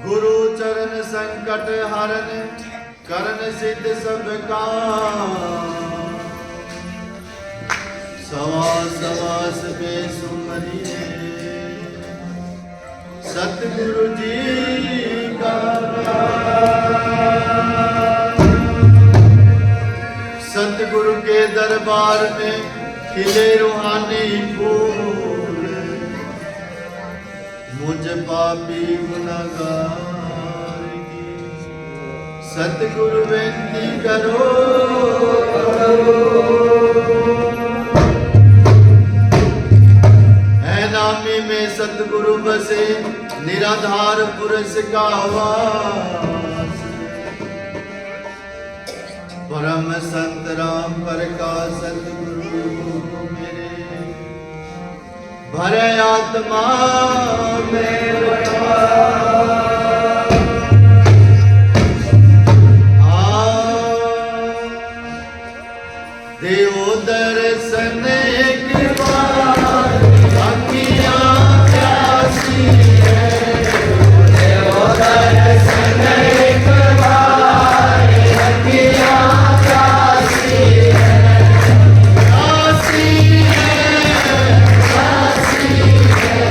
गुरु चरण संकट हरन करन सिद्ध सब काम। सवास सवास पे सुमरिए सतगुरु जी का। सतगुरु के दरबार में खिले रूहानी फूल, मुझ पापी गुनहगार की सतगुरु बेनती करो। है नामी में सतगुरु बसे निराधार पुरुष का वास। परम संत राम प्रकाश सतगुरु मेरे भरे आत्मा में। देवो दर्शन एक बार अखियाँ प्यासी है। देवो दर्शन एक बार अखियाँ प्यासी है। प्यासी है, प्यासी है।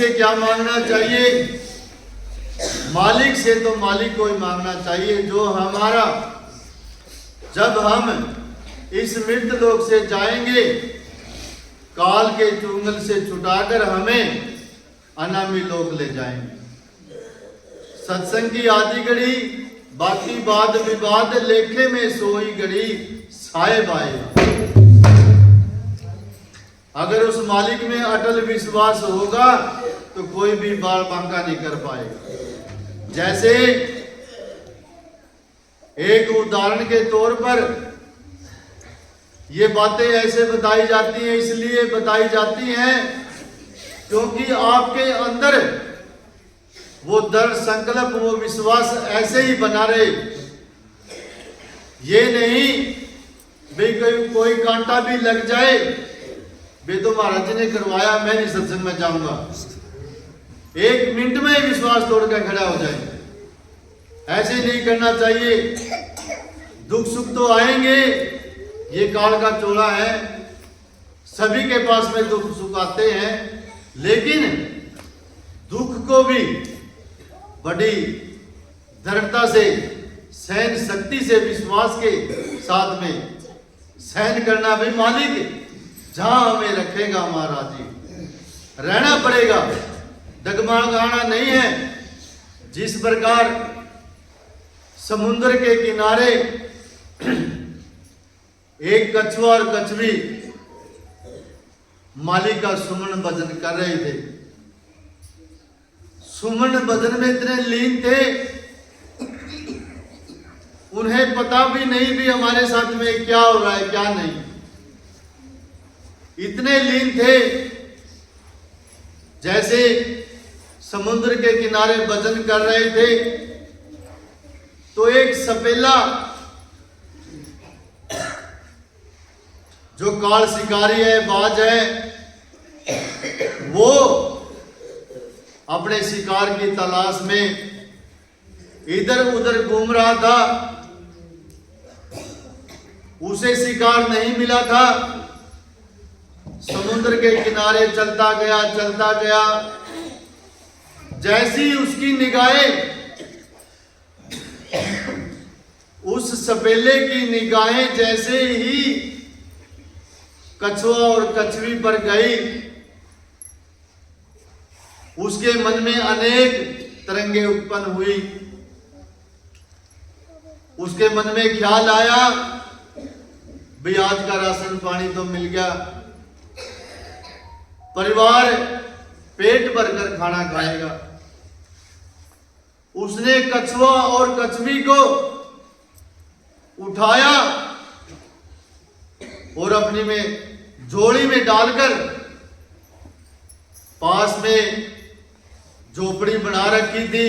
से क्या मांगना चाहिए? मालिक से तो मालिक को ही मांगना चाहिए, जो हमारा जब हम इस मृत लोक से जाएंगे, काल के चुंगल से छुटाकर हमें अनामी लोक ले जाएंगे। सत्संग की आदि घड़ी, बाकी बाद विवाद, लेखे में सोई घड़ी साहेब आए। अगर उस मालिक में अटल विश्वास होगा तो कोई भी बाल बांका नहीं कर पाएगा। जैसे एक उदाहरण के तौर पर ये बातें ऐसे बताई जाती हैं, इसलिए बताई जाती हैं क्योंकि आपके अंदर वो दृढ़ संकल्प, वो विश्वास ऐसे ही बना रहे। ये नहीं भाई कोई कांटा भी लग जाए, वे तो महाराज जी ने करवाया, मैं नहीं सत्संग में जाऊंगा, 1 मिनट में विश्वास तोड़कर खड़ा हो जाए। ऐसे नहीं करना चाहिए। दुख सुख तो आएंगे, ये काल का चोला है, सभी के पास में दुख सुख आते हैं, लेकिन दुख को भी बड़ी दृढ़ता से, सहन शक्ति से, विश्वास के साथ में सहन करना। भाई मालिक जहां हमें रखेगा महाराज जी, रहना पड़ेगा, डगमगाना नहीं है। जिस प्रकार समुद्र के किनारे एक कछुआ और कछवी मालिक का सुमन भजन कर रहे थे, सुमन भजन में इतने लीन थे, उन्हें पता भी नहीं भी हमारे साथ में क्या हो रहा है क्या नहीं, इतने लीन थे। जैसे समुद्र के किनारे भजन कर रहे थे तो एक सपेला, जो काल शिकारी है, बाज है, वो अपने शिकार की तलाश में इधर उधर घूम रहा था। उसे शिकार नहीं मिला था। समुद्र के किनारे चलता गया, जैसी उसकी निगाहें, उस सपेले की निगाहें जैसे ही कछुआ और कछवी पर गई, उसके मन में अनेक तरंगे उत्पन्न हुई। उसके मन में ख्याल आया, भाई आज का राशन पानी तो मिल गया, परिवार पेट भरकर खाना खाएगा। उसने कछुआ और कछवी को उठाया और अपनी में झोली में डालकर पास में झोपड़ी बना रखी थी,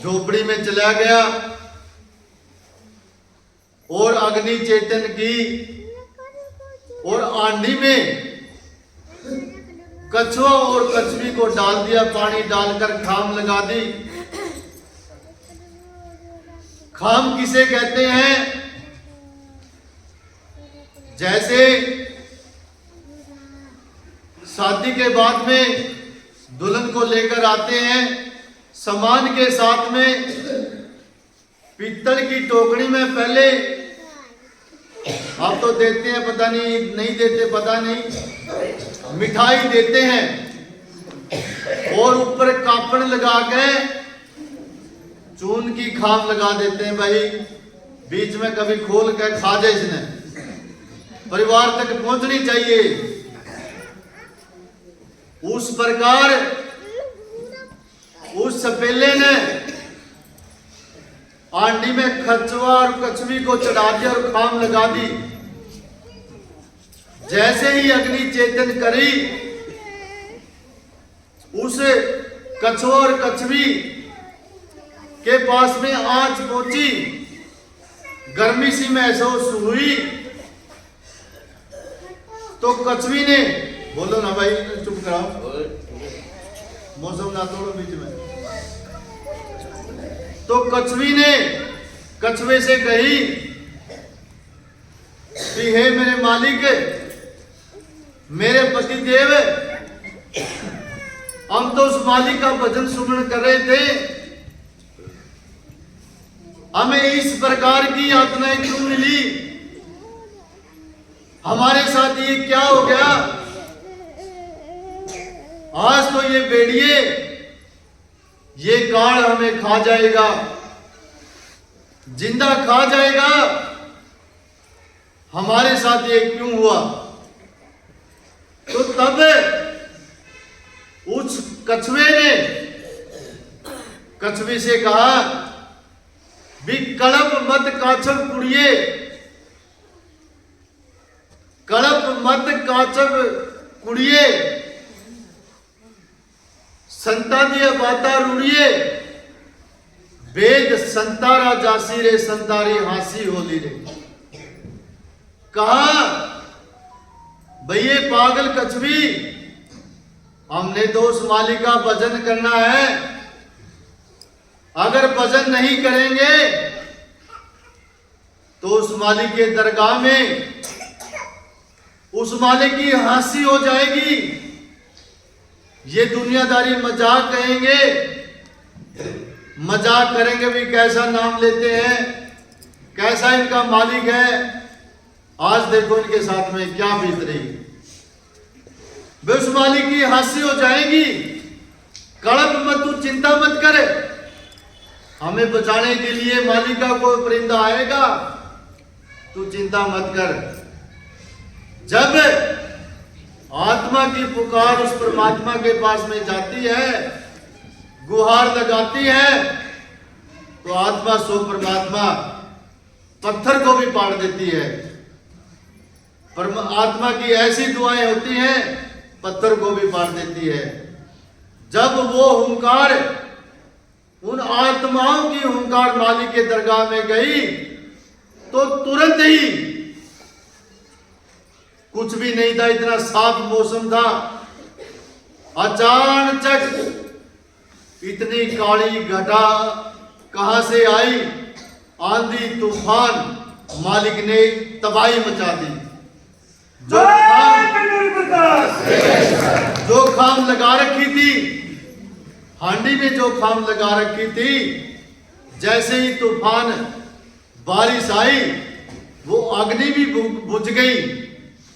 झोपड़ी में चला गया और अग्नि चेतन की और आंधी में कछुआ और कछवी को डाल दिया, पानी डालकर खाम लगा दी। खाम किसे कहते हैं? जैसे शादी के बाद में दुल्हन को लेकर आते हैं, सामान के साथ में पीतल की टोकरी में पहले, आप तो देते हैं पता नहीं देते पता नहीं, मिठाई देते हैं और ऊपर कापड़ लगा के चून की खाम लगा देते हैं। भाई बीच में कभी खोल के खा जाए, इसने परिवार तक पहुंचनी चाहिए। उस प्रकार उस सपेले ने आंटी में कछुआ और कछवी को चढ़ा दिया और खाम लगा दी। जैसे ही अग्नि चेतन करी, उस कछुआ और कछवी के पास में आंच पहुंची, गर्मी सी महसूस हुई, तो कछवी ने, बोलो ना भाई, चुप कराओ, मौसम ना तोड़ो बीच में। तो कछवी ने कछुए से कही कि हे मेरे मालिक, मेरे पति देव, हम तो उस मालिक का भजन सुमरण कर रहे थे, हमें इस प्रकार की यातनाएं क्यों मिली? हमारे साथ ये क्या हो गया? आज तो ये भेड़िए, ये काल हमें खा जाएगा, जिंदा खा जाएगा। हमारे साथ ये क्यों हुआ? तो तब उस कछुए ने कछुए से कहा, भी कड़प मत काछब कुड़िए, कड़प मत काछब कुड़िए, संता दिया बाता रुड़िए, वेद संतारा जासी रे संतारी हासी होली रे। कहा, भैये पागल कछवी, हमने तो उस मालिक का भजन करना है, अगर भजन नहीं करेंगे तो उस मालिक के दरगाह में उस मालिक की हंसी हो जाएगी। ये दुनियादारी मजाक कहेंगे, मजाक करेंगे भी कैसा नाम लेते हैं, कैसा इनका मालिक है। आज देखो इनके साथ में क्या बीत रही है। उस मालिक की हंसी हो जाएगी। कड़प मत, तू चिंता मत करे, हमें बचाने के लिए मालिक का कोई परिंदा आएगा, तू चिंता मत कर। जब आत्मा की पुकार उस परमात्मा के पास में जाती है, गुहार लगाती है, तो आत्मा सो परमात्मा पत्थर को भी पाड़ देती है। आत्मा की ऐसी दुआएं होती हैं, पत्थर को भी पाड़ देती है। जब वो हुंकार, उन आत्माओं की हुंकार मालिक के दरगाह में गई, तो तुरंत ही, कुछ भी नहीं था, इतना साफ मौसम था, अचानक इतनी काली घटा कहां से आई, आंधी तूफान, मालिक ने तबाही मचा दी। जो खाम लगा रखी थी, हांडी में जो खाम लगा रखी थी, जैसे ही तूफान बारिश आई, वो अग्नि भी बुझ गई,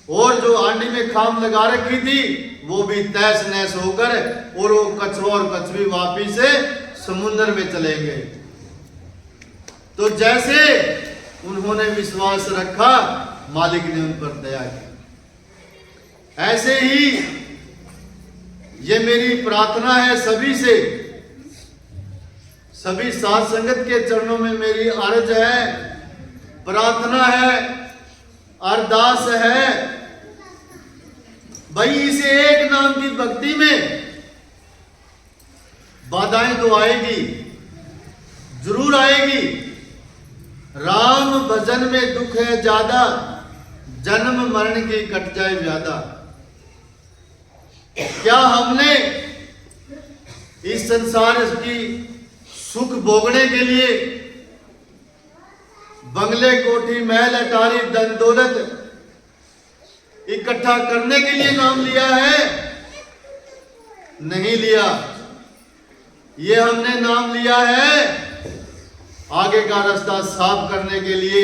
और जो हांडी में खाम लगा रखी थी वो भी तहस नहस होकर, और वो कछुआ और कछुई वापिस से समुद्र में चले गए। तो जैसे उन्होंने विश्वास रखा, मालिक ने उन पर दया की। ऐसे ही ये मेरी प्रार्थना है सभी से, सभी साध संगत के चरणों में मेरी अर्ज है, प्रार्थना है, अरदास है। भाई इस एक नाम की भक्ति में बाधाएं तो आएगी, जरूर आएगी। राम भजन में दुख है ज्यादा, जन्म मरण की कट जाए व्याधा। क्या हमने इस संसार की सुख भोगने के लिए बंगले, कोठी, महल, अटारी, धन दौलत इकट्ठा करने के लिए नाम लिया है? नहीं लिया। ये हमने नाम लिया है आगे का रास्ता साफ करने के लिए।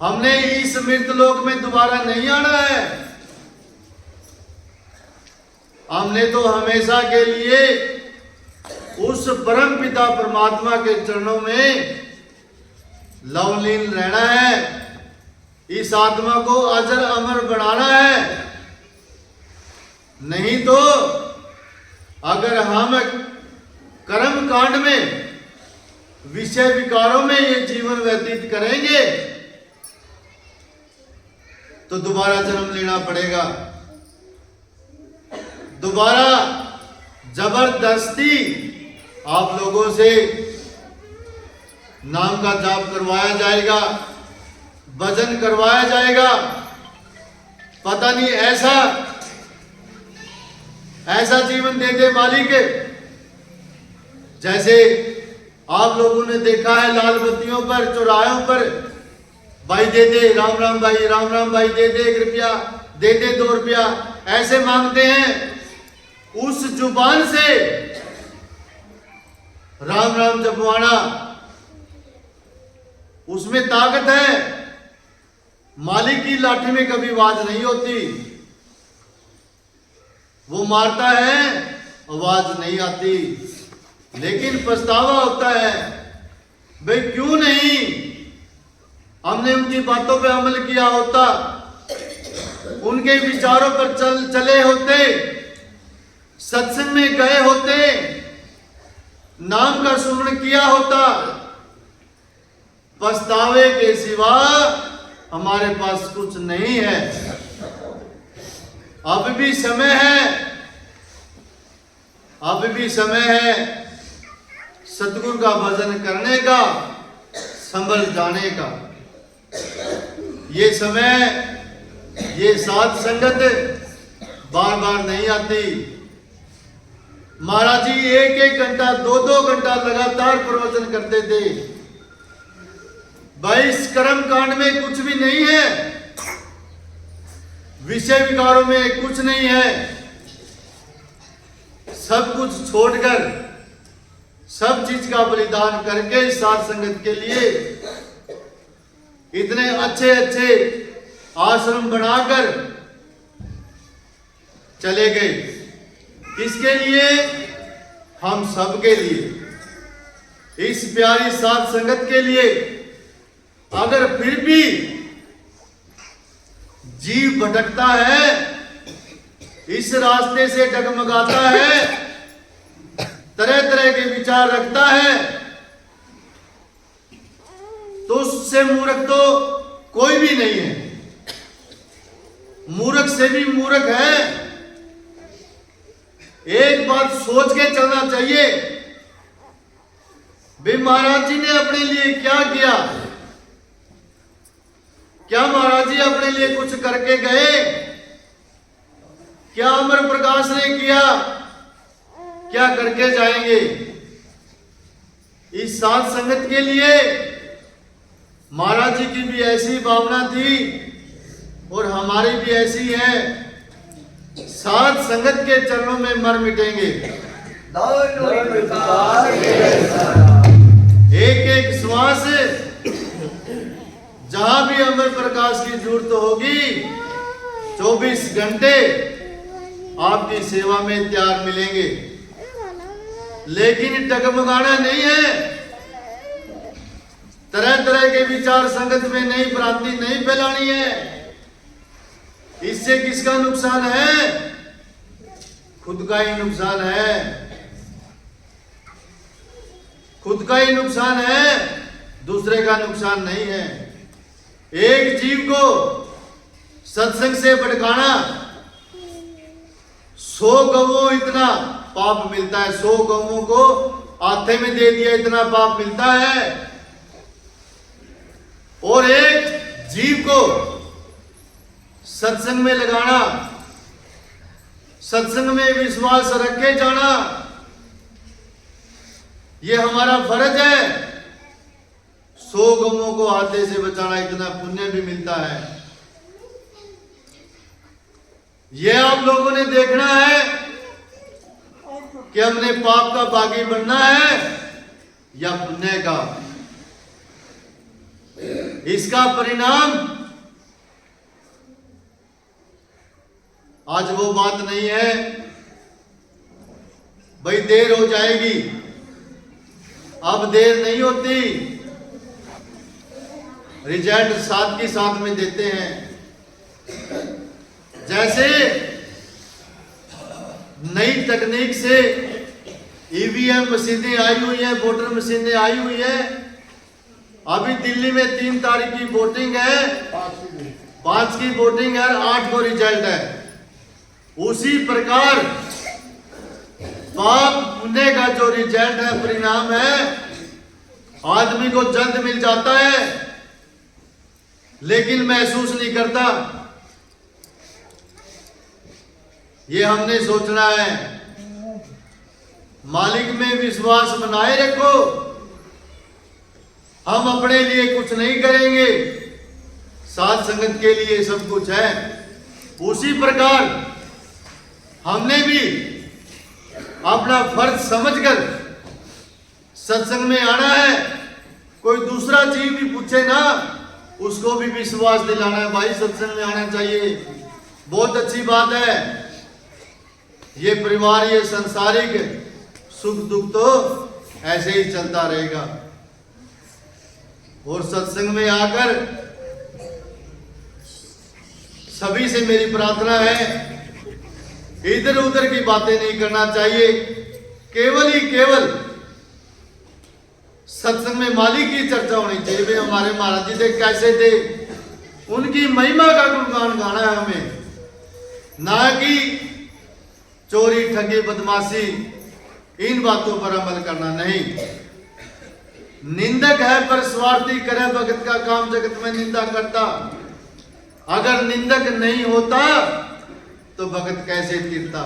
हमने इस मृतलोक में दोबारा नहीं आना है। हमने तो हमेशा के लिए उस परम पिता परमात्मा के चरणों में लवलीन रहना है, इस आत्मा को अजर अमर बनाना है। नहीं तो अगर हम कर्म कांड में, विषय विकारों में ये जीवन व्यतीत करेंगे तो दोबारा जन्म लेना पड़ेगा। दोबारा जबरदस्ती आप लोगों से नाम का जाप करवाया जाएगा, भजन करवाया जाएगा। पता नहीं ऐसा जीवन दे दे मालिक, जैसे आप लोगों ने देखा है लाल बत्तियों पर, चौराहों पर, भाई दे दे, राम राम भाई, राम राम भाई, दे दे 1 रुपया, दे दे 2 रुपया, ऐसे मांगते हैं। उस जुबान से राम राम जपवाना, उसमें ताकत है। मालिक की लाठी में कभी आवाज नहीं होती, वो मारता है आवाज नहीं आती, लेकिन पछतावा होता है, भाई क्यों नहीं हमने उनकी बातों पे अमल किया होता, उनके विचारों पर चले होते, सत्संग में गए होते, नाम का सुमरण किया होता। पछतावे के सिवा हमारे पास कुछ नहीं है। अब भी समय है, अब भी समय है सतगुरु का भजन करने का, संभल जाने का। ये समय, ये साध संगत बार बार नहीं आती। महाराज जी 1-1 घंटा 2-2 घंटा लगातार प्रवचन करते थे। 22 कर्म कांड में कुछ भी नहीं है, विषय विकारों में कुछ नहीं है। सब कुछ छोड़कर, सब चीज का बलिदान करके साध संगत के लिए इतने अच्छे अच्छे आश्रम बनाकर चले गए। किसके लिए? हम सब के लिए, इस प्यारी साध संगत के लिए। अगर फिर भी जीव भटकता है, इस रास्ते से डगमगाता है, तरह तरह के विचार रखता है, तो उससे मूर्ख तो कोई भी नहीं है। मूर्ख से भी मूर्ख है। एक बात सोच के चलना चाहिए, भाई महाराज जी ने अपने लिए क्या किया? क्या महाराज जी अपने लिए कुछ करके गए? क्या अमर प्रकाश ने किया? क्या करके जाएंगे? इस साध संगत के लिए महाराज जी की भी ऐसी भावना थी और हमारी भी ऐसी है। साध संगत के चरणों में मर मिटेंगे। एक एक श्वास जहां भी अमर प्रकाश की जरूरत होगी, 24 घंटे आपकी सेवा में तैयार मिलेंगे। लेकिन डगमगाना नहीं है, तरह तरह के विचार संगत में नहीं, भ्रांति नहीं फैलानी है। इससे किसका नुकसान है? खुद का ही नुकसान है, खुद का ही नुकसान है, दूसरे का नुकसान नहीं है। एक जीव को सत्संग से भटकाना, 100 गवों इतना पाप मिलता है। 100 गवों को आथे में दे दिया इतना पाप मिलता है। और एक जीव को सत्संग में लगाना, सत्संग में विश्वास रखे जाना, ये हमारा फर्ज है। 100 गवों को हाथे से बचाना, इतना पुण्य भी मिलता है। ये आप लोगों ने देखना है कि हमने पाप का बागी बनना है या पुण्य का। इसका परिणाम आज वो बात नहीं है, भाई देर हो जाएगी। अब देर नहीं होती, रिजल्ट साथ के साथ में देते हैं। जैसे नई तकनीक से ईवीएम मशीनें आई हुई है, वोटर मशीनें आई हुई है। अभी दिल्ली में 3 तारीख की वोटिंग है, 5 की वोटिंग है, 8 को रिजल्ट है। उसी प्रकार पाप पुण्य का जो रिजल्ट है, परिणाम है, आदमी को जल्द मिल जाता है, लेकिन महसूस नहीं करता। ये हमने सोचना है। मालिक में विश्वास बनाए रखो। हम अपने लिए कुछ नहीं करेंगे, साध संगत के लिए सब कुछ है। उसी प्रकार हमने भी अपना फर्ज समझकर सत्संग में आना है। कोई दूसरा चीज भी पूछे ना, उसको भी विश्वास दिलाना है, भाई सत्संग में आना चाहिए, बहुत अच्छी बात है। ये परिवार, ये संसारिक सुख दुख तो ऐसे ही चलता रहेगा। और सत्संग में आकर सभी से मेरी प्रार्थना है, इधर उधर की बातें नहीं करना चाहिए। केवल ही केवल सत्संग में मालिक की चर्चा होनी चाहिए। वे हमारे महाराज जी थे, कैसे थे, उनकी महिमा का गुणगान गाना है हमें, ना कि चोरी ठगी बदमाशी इन बातों पर अमल करना नहीं। निंदक है पर स्वार्थी, करे भगत का काम जगत में निंदा करता। अगर निंदक नहीं होता तो भगत कैसे तीरता।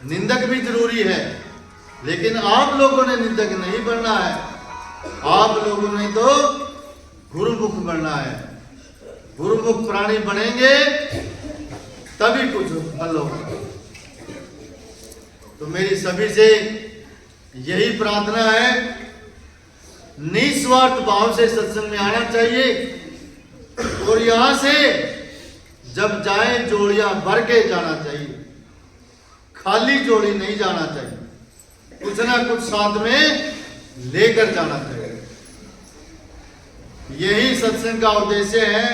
निंदक भी जरूरी है, लेकिन आप लोगों ने निंदक नहीं बनना है। आप लोगों ने तो गुरुमुख बनना है। गुरुमुख प्राणी बनेंगे तभी कुछ फल होगा। तो मेरी सभी से यही प्रार्थना है, निस्वार्थ भाव से सत्संग में आना चाहिए। और यहां से जब जाए जोड़ियां भर के जाना चाहिए, खाली जोड़ी नहीं जाना चाहिए, कुछ ना कुछ साथ में लेकर जाना चाहिए। यही सत्संग का उद्देश्य है,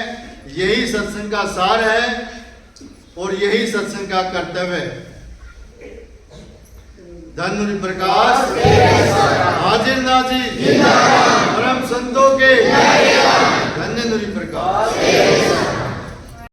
यही सत्संग का सार है और यही सत्संग का कर्तव्य है। धन्य प्रकाश हाजिर नाजी परम संतों के धन्य प्रकाश।